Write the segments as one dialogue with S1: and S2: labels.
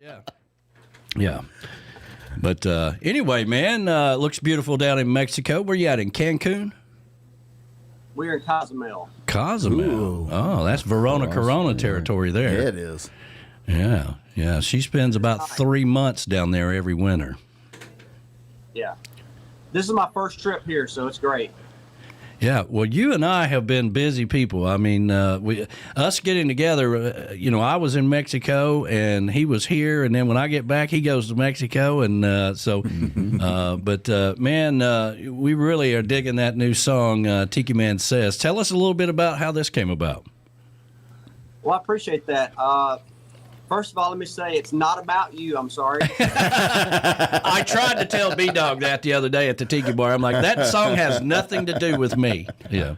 S1: Yeah. Yeah. But anyway, man, looks beautiful down in Mexico. Where you at, in Cancun?
S2: We're in Cozumel.
S1: Cozumel.
S3: Ooh.
S1: Oh, that's Verona Corona territory there.
S3: Yeah, it is.
S1: Yeah. Yeah. She spends about 3 months down there every winter.
S2: Yeah. This is my first trip here, so it's great.
S1: Yeah, well, you and I have been busy people. I mean, us getting together, I was in Mexico and he was here, and then when I get back, he goes to Mexico, and man, we really are digging that new song, Tiki Man Says. Tell us a little bit about how this came about.
S2: Well, I appreciate that. First of all, let me say it's not about you. I'm sorry.
S1: I tried to tell B-Dog that the other day at the Tiki Bar. I'm like, that song has nothing to do with me. Yeah.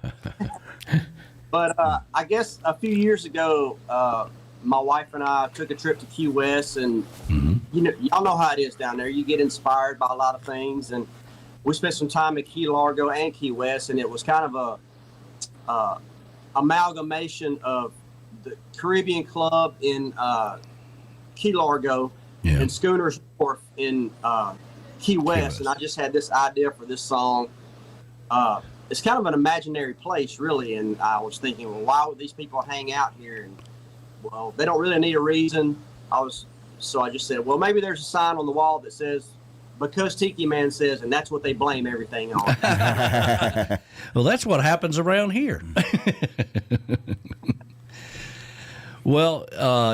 S2: But I guess a few years ago, my wife and I took a trip to Key West, and y'all know how it is down there. You get inspired by a lot of things, and we spent some time at Key Largo and Key West, and it was kind of a amalgamation of the Caribbean Club in Key Largo and Schooner's Wharf in Key West, and I just had this idea for this song. It's kind of an imaginary place, really, and I was thinking, well, why would these people hang out here? And well, they don't really need a reason. So I just said, well, maybe there's a sign on the wall that says, because Tiki Man says, and that's what they blame everything on.
S1: Well, that's what happens around here. Well,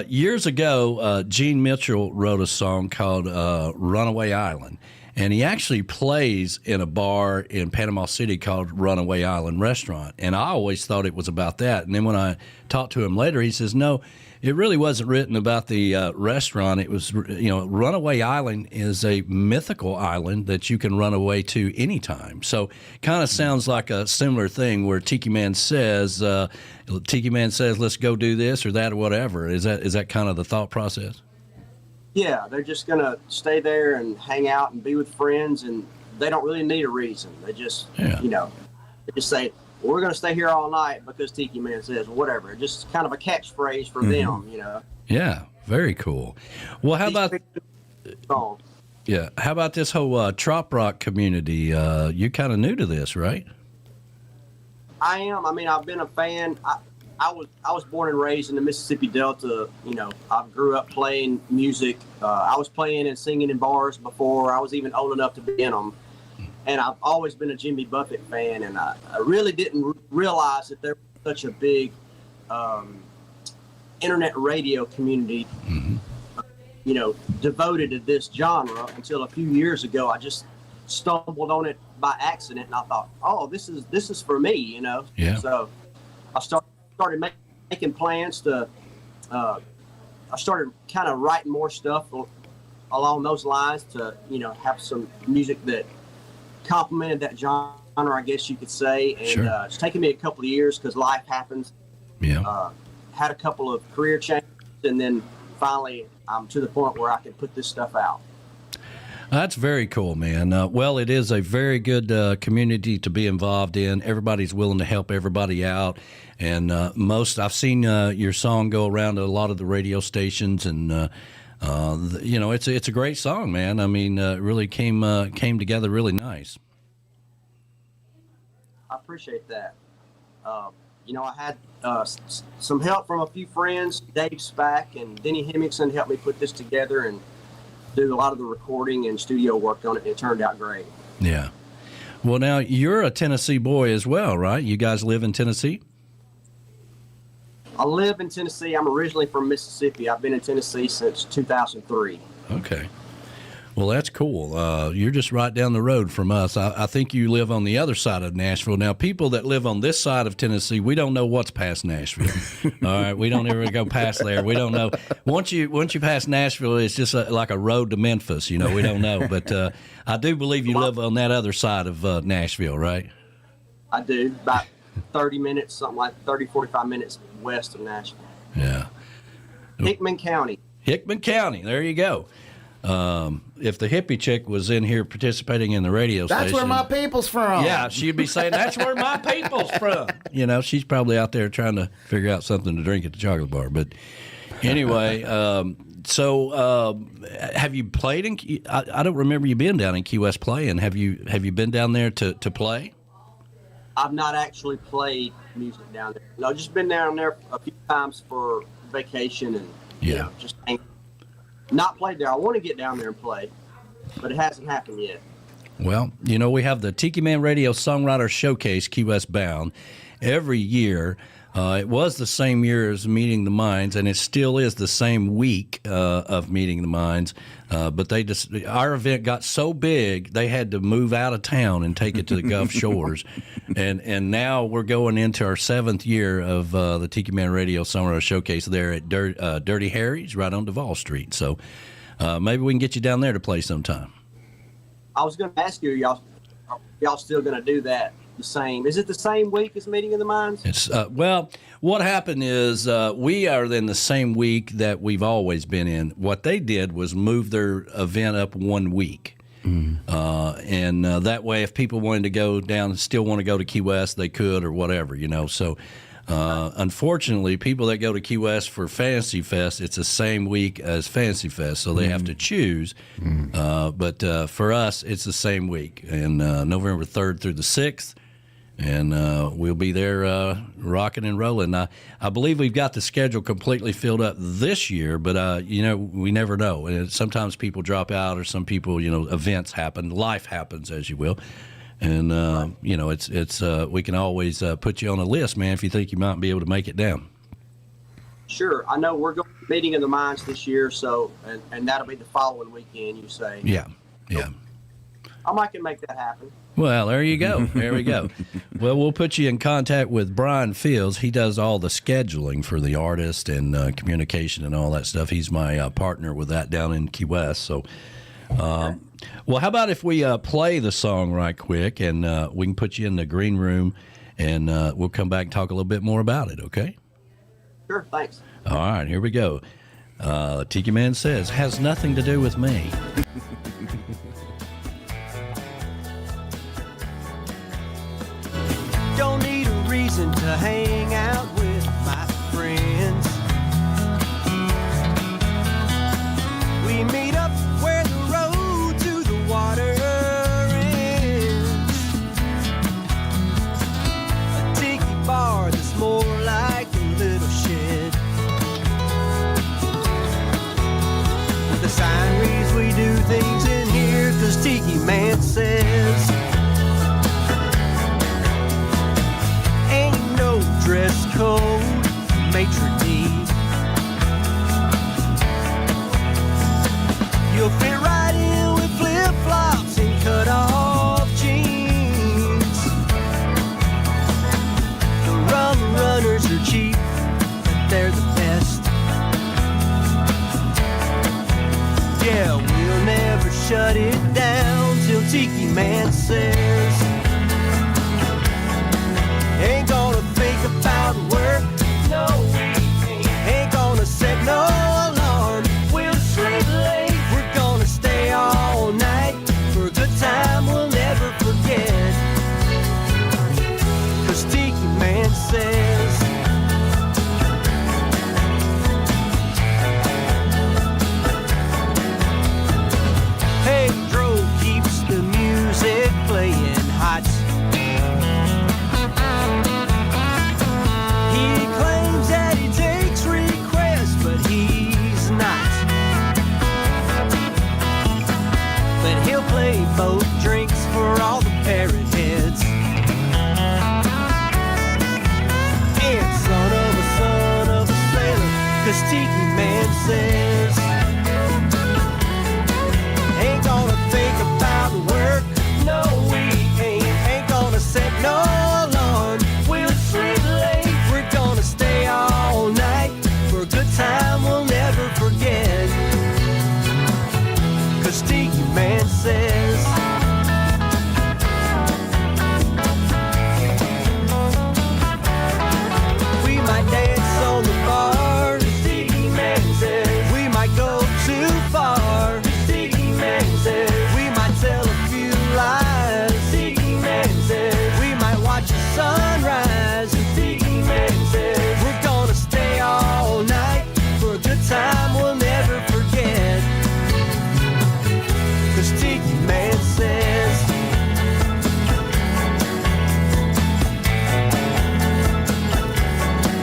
S1: years ago, Gene Mitchell wrote a song called Runaway Island, and he actually plays in a bar in Panama City called Runaway Island Restaurant, and I always thought it was about that. And then when I talked to him later, he says, no, it really wasn't written about the restaurant. It was, Runaway Island is a mythical island that you can run away to anytime. So kind of sounds like a similar thing where Tiki Man says, let's go do this or that or whatever. Is that kind of the thought process?
S2: Yeah, they're just going to stay there and hang out and be with friends, and they don't really need a reason. They just, they just say, well, we're going to stay here all night because Tiki Man says, or whatever. Just kind of a catchphrase for them,
S1: Yeah, very cool. Well, how about this whole trop rock community? You're kind of new to this, right?
S2: I am. I mean, I've been a fan. I was born and raised in the Mississippi Delta. I grew up playing music. I was playing and singing in bars before I was even old enough to be in them. And I've always been a Jimmy Buffett fan, and I really didn't realize that there was such a big internet radio community, devoted to this genre until a few years ago. I just stumbled on it by accident, and I thought, oh, this is for me,
S1: Yeah.
S2: So I started making plans to. I started kind of writing more stuff along those lines to, have some music that complemented that genre, I guess you could say. And
S1: Sure.
S2: It's taken me a couple of years because life happens.
S1: Yeah.
S2: Had a couple of career changes, and then finally I'm to the point where I can put this stuff out.
S1: That's very cool, man. Well, it is a very good community to be involved in. Everybody's willing to help everybody out. And I've seen your song go around to a lot of the radio stations, and it's a great song, man. I mean, it really came together really nice.
S2: I appreciate that. I had some help from a few friends. Dave Spack and Denny Hemmingson helped me put this together and do a lot of the recording and studio work on it. It turned out great.
S1: Yeah. Well, now you're a Tennessee boy as well, right? You guys live in Tennessee?
S2: I live in Tennessee. I'm originally from Mississippi. I've been in Tennessee since 2003.
S1: Okay. Well, that's cool. You're just right down the road from us. I think you live on the other side of Nashville. Now, people that live on this side of Tennessee, we don't know what's past Nashville. All right, we don't ever go past there. We don't know. Once you pass Nashville, it's just like a road to Memphis. We don't know. But I do believe you live on that other side of Nashville, right?
S2: I do. About 30 minutes, something like 30, 45 minutes west of Nashville.
S1: Yeah.
S2: Hickman County.
S1: Hickman County. There you go. If the hippie chick was in here participating in the radio station,
S3: That's where my people's from.
S1: Yeah, she'd be saying, that's where my people's from. She's probably out there trying to figure out something to drink at the chocolate bar. But anyway, Have you played in? I don't remember you being down in Key West playing. Have you been down there to play?
S2: I've not actually played music down there. No, just been down there a few times for vacation and just not played there. I want to get down there and play, but it hasn't happened yet.
S1: Well, we have the Tiki Man Radio Songwriter Showcase Key West bound every year. It was the same year as Meeting the Minds, and it still is the same week of Meeting the Minds. But our event got so big, they had to move out of town and take it to the Gulf Shores. And now we're going into our 7th year of the Tiki Man Radio Songwriter Showcase there at Dirty Harry's right on Duval Street. So maybe we can get you down there to play sometime.
S2: I was going to ask you, y'all still going to do that? The same. Is it the same week as Meeting of the Minds? It's
S1: well, what happened is we are in the same week that we've always been in. What they did was move their event up 1 week. And that way, if people wanted to go down, still want to go to Key West, they could or whatever, So unfortunately, people that go to Key West for Fantasy Fest, it's the same week as Fantasy Fest, so they have to choose. But for us, it's the same week, and November 3rd through the 6th. And we'll be there rocking and rolling. I believe we've got the schedule completely filled up this year, but, we never know. And sometimes people drop out or some people, events happen. Life happens, as you will. And, it's we can always put you on a list, man, if you think you might be able to make it down.
S2: Sure. I know we're going to be Meeting of the Minds this year, so and that'll be the following weekend, you say.
S1: Yeah.
S2: I might can make that happen.
S1: Well, there you go. There we go. Well, we'll put you in contact with Brian Fields. He does all the scheduling for the artist and communication and all that stuff. He's my partner with that down in Key West. So, well, how about if we play the song right quick, and we can put you in the green room, and we'll come back and talk a little bit more about it, okay?
S2: Sure, thanks.
S1: All right, here we go. Tiki Man Says, has nothing to do with me.
S3: Don't need a reason to hang out with my friends. We meet up where the road to the water ends. A tiki bar that's more like a little shed. The sign reads we do things in here 'cause Tiki Man says. Dress code, maitre d'. You'll fit right in with flip-flops and cut-off jeans. The rum runners are cheap, but they're the best. Yeah, we'll never shut it down till Tiki Man says. Ain't gonna think about work, no we ain't gonna set no alarm, we'll sleep late, we're gonna stay all night, for a good time we'll never forget, 'cause Tiki Man says. Pedro keeps the music playing hot. Both drinks for all the parrot heads. And son of a sailor, 'cause Tiki Man says. Ain't gonna think about work, no we ain't gonna set no alarm, we'll sleep late, we're gonna stay all night, for a good time we'll never forget, 'cause Tiki Man says. We might dance on the bar, Tiki Man says. We might go too far, Tiki Man says. We might tell a few lies, Tiki Man says. We might watch the sunrise, Tiki Man says. We're gonna stay all night, for a good time we'll never forget. Tiki Man says.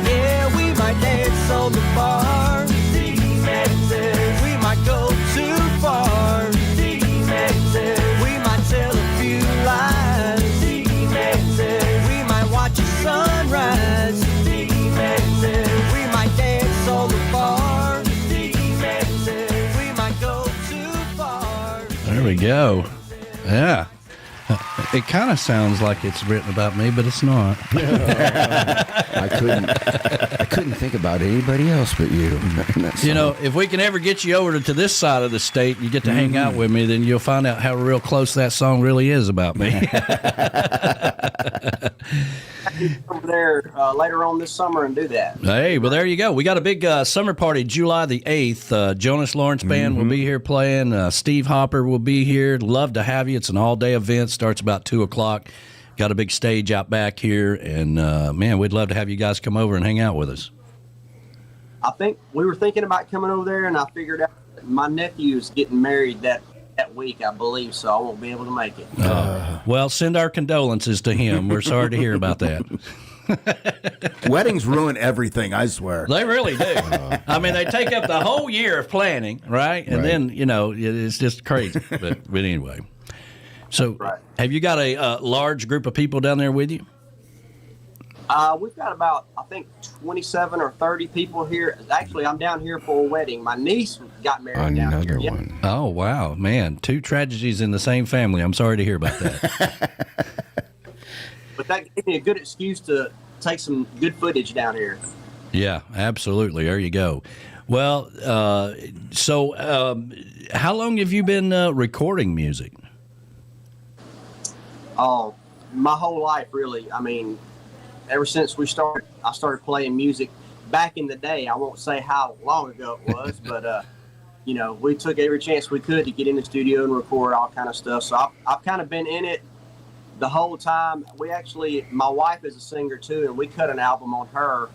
S3: Yeah, we might dance on the bar. Tiki Man says. We might go too far. Tiki Man says. We might tell a few lies. Tiki Man says. We might watch a sunrise. Tiki Man says. We might dance on the bar. Tiki Man says. We might go too far.
S1: There we go. Yeah. It kind of sounds like it's written about me, but it's not.
S4: I couldn't think about anybody else but you.
S1: You know, if we can ever get you over to this side of the state and you get to hang out with me, then you'll find out how real close that song really is about me.
S2: Over there later on this summer and do that.
S1: Hey, well, there you go. We got a big summer party July the 8th. Jonas Lawrence Band will be here playing. Steve Hopper will be here. Love to have you. It's an all-day event. Starts about 2 o'clock. Got a big stage out back here. And, man, we'd love to have you guys come over and hang out with us.
S2: I think we were thinking about coming over there, and I figured out that my nephew's getting married that week, I believe, so I won't be able to make it.
S1: Well, send our condolences to him. We're sorry to hear about that.
S4: Weddings ruin everything, I swear.
S1: They really do. I mean, they take up the whole year of planning, right? And then, you know, it's just crazy. But anyway. So have you got a large group of people down there with you?
S2: We've got about, I think, 27 or 30 people here. Actually, I'm down here for a wedding. My niece got married down here.
S4: Another one.
S1: Oh, wow, man. 2 tragedies in the same family. I'm sorry to hear about that.
S2: But that gave me a good excuse to take some good footage down here.
S1: Yeah, absolutely. There you go. Well, how long have you been recording music?
S2: Oh, my whole life, really. I mean, ever since I started playing music back in the day. I won't say how long ago it was, but you know, we took every chance we could to get in the studio and record all kind of stuff. So I've kind of been in it the whole time. My wife is a singer too, and we cut an album on her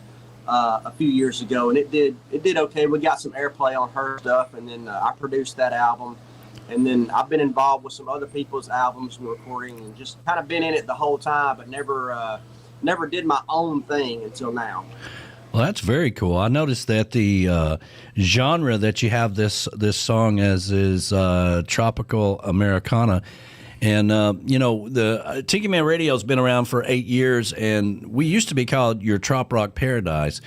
S2: a few years ago, and it did okay. We got some airplay on her stuff, and then I produced that album. And then I've been involved with some other people's albums and recording, and just kind of been in it the whole time, but never did my own thing until now.
S1: Well, that's very cool. I noticed that the genre that you have this song as is tropical Americana. And, you know, the Tiki Man Radio has been around for 8 years, and we used to be called Your Trop Rock Paradise.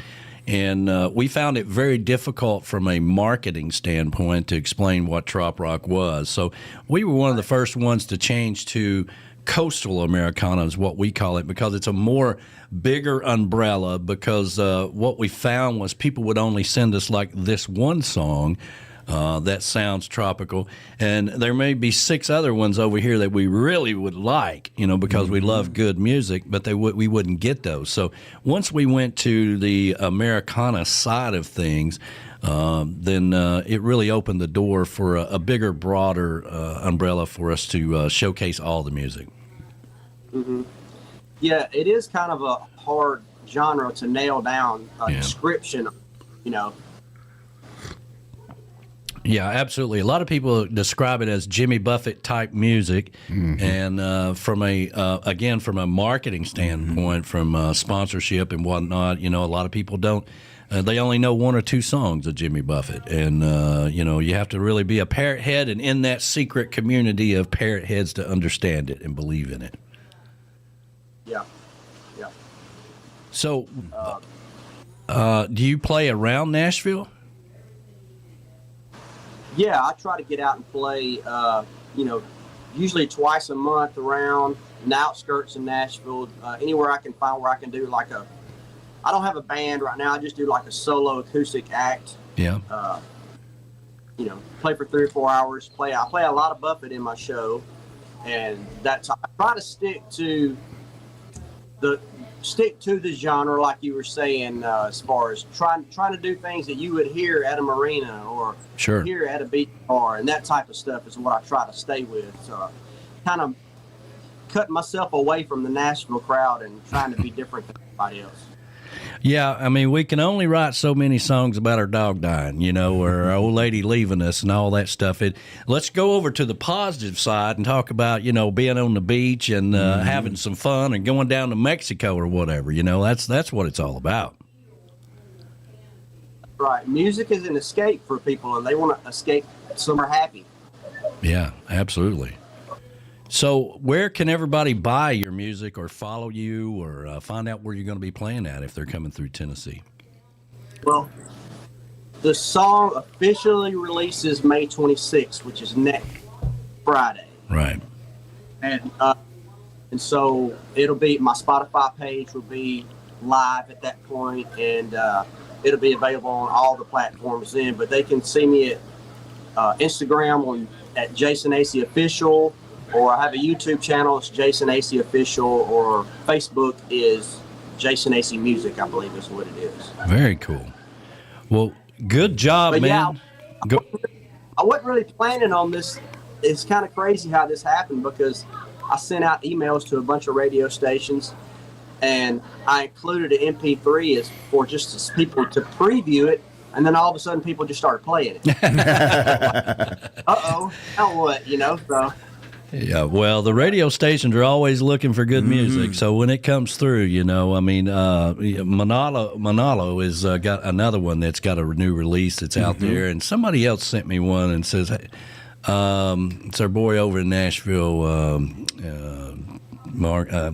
S1: And we found it very difficult from a marketing standpoint to explain what trop rock was. So we were one of the first ones to change to coastal Americana is what we call it, because it's a more bigger umbrella, because what we found was people would only send us like this one song that sounds tropical, and there may be 6 other ones over here that we really would like, you know, because we love good music, but we wouldn't get those. So once we went to the Americana side of things, then it really opened the door for a bigger, broader umbrella for us to showcase all the music.
S2: Mm-hmm. Yeah, it is kind of a hard genre to nail down a description, you know.
S1: Yeah, absolutely. A lot of people describe it as Jimmy Buffett type music, and from a marketing standpoint, from sponsorship and whatnot, you know, a lot of people don't. They only know 1 or 2 songs of Jimmy Buffett, and you know, you have to really be a parrot head and in that secret community of parrot heads to understand it and believe in it.
S2: Yeah.
S1: So, do you play around Nashville?
S2: Yeah, I try to get out and play, you know, usually twice a month around the outskirts of Nashville, anywhere I can find where I can do I don't have a band right now. I just do like a solo acoustic act. Yeah. You know, play for 3 or 4 hours. I play a lot of Buffett in my show, and I try to stick to the genre, like you were saying, as far as trying to do things that you would hear at a marina or hear at a beach bar, and that type of stuff is what I try to stay with. So kind of cutting myself away from the Nashville crowd and trying to be different than everybody else.
S1: Yeah, I mean, we can only write so many songs about our dog dying, you know, or our old lady leaving us and all that stuff. Let's go over to the positive side and talk about, you know, being on the beach and having some fun and going down to Mexico or whatever. You know, that's what it's all about.
S2: Right. Music is an escape for people, and they want to escape somewhere happy.
S1: Yeah, absolutely. So where can everybody buy your music or follow you or find out where you're going to be playing at if they're coming through Tennessee?
S2: Well, the song officially releases May 26th, which is next Friday.
S1: Right.
S2: And so it'll be, my Spotify page will be live at that point, and it'll be available on all the platforms then. But they can see me at Instagram at Jason AC Official, or I have a YouTube channel, it's Jason AC Official, or Facebook is Jason AC Music, I believe is what it is.
S1: Very cool. Well, good job,
S2: But
S1: man.
S2: Yeah, I wasn't really planning on this. It's kind of crazy how this happened, because I sent out emails to a bunch of radio stations, and I included an MP3 as for just as people to preview it, and then all of a sudden people just started playing it. Uh-oh, now what, you know? So.
S1: Yeah, well, the radio stations are always looking for good music. So when it comes through, you know, I mean, Manalo is got another one that's got a new release that's out there, and somebody else sent me one and says, hey, it's our boy over in Nashville, Mark, I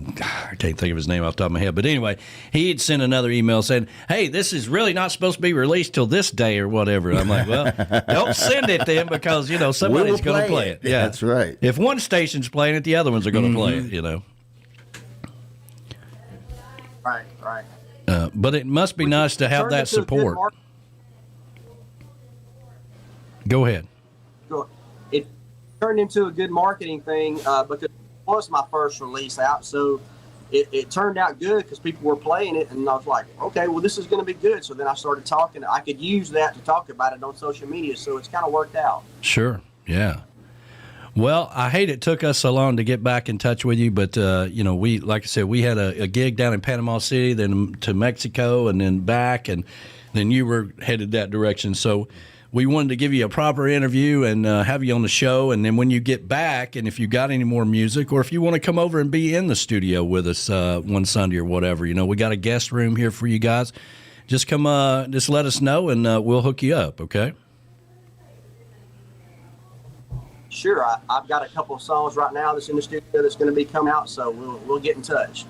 S1: can't think of his name off the top of my head, but anyway, he had sent another email saying, hey, this is really not supposed to be released till this day or whatever. I'm like, well, don't send it then, because, you know, somebody's going to play it. Yeah,
S4: that's right.
S1: If one station's playing it, the other ones are going to play it, you know.
S2: Right.
S1: But it must be nice to have that support. Go ahead.
S2: It turned into a good marketing thing because it was my first release out, so it turned out good because people were playing it, and I was like, okay, well, this is going to be good. So then I started talking. I could use that to talk about it on social media, so it's kind of worked out.
S1: Sure, yeah. Well, I hate it took us so long to get back in touch with you, but you know, we, like I said, we had a gig down in Panama City, then to Mexico, and then back, and then you were headed that direction. So we wanted to give you a proper interview and have you on the show. And then when you get back, and if you got any more music, or if you want to come over and be in the studio with us one Sunday or whatever, you know, we got a guest room here for you guys. Just come, just let us know, and we'll hook you up. Okay.
S2: Sure, I've got a couple of songs right now that's in the studio that's going to be coming out, so we'll get in touch.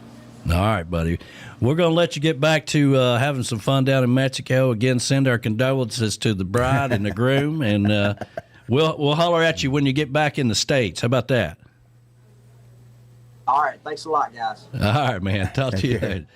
S1: All right, buddy. We're going to let you get back to having some fun down in Mexico. Again, send our condolences to the bride and the groom, and we'll holler at you when you get back in the States. How about that?
S2: All right, thanks a lot, guys.
S1: All right, man. Talk to you later.